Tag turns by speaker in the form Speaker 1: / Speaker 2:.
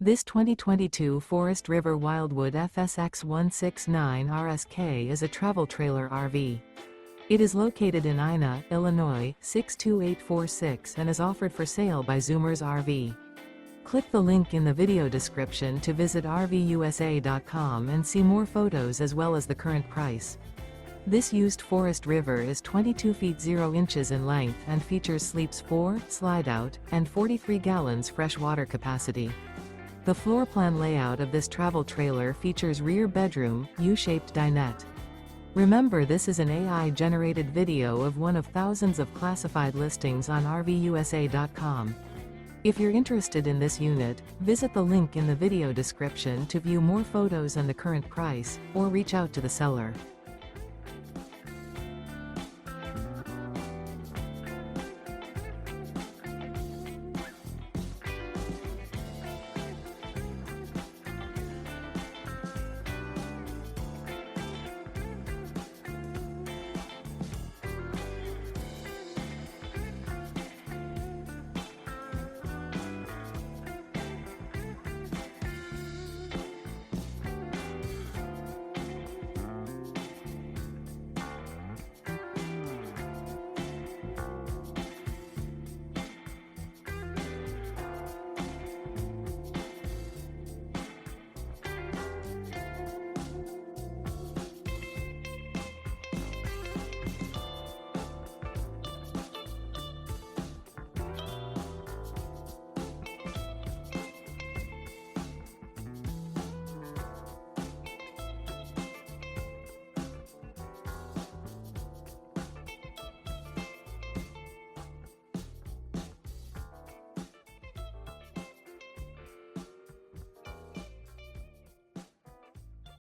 Speaker 1: This 2022 Forest River Wildwood FSX 169 RSK is a travel trailer RV. It is located in Ina, Illinois, 62846 and is offered for sale by Zoomers RV. Click the link in the video description to visit RVUSA.com and see more photos as well as the current price. This used Forest River is 22 feet 0 inches in length and features sleeps 4, slide-out, and 43 gallons fresh water capacity. The floor plan layout of this travel trailer features rear bedroom, U-shaped dinette. Remember, this is an AI-generated video of one of thousands of classified listings on RVUSA.com. If you're interested in this unit, visit the link in the video description to view more photos and the current price, or reach out to the seller.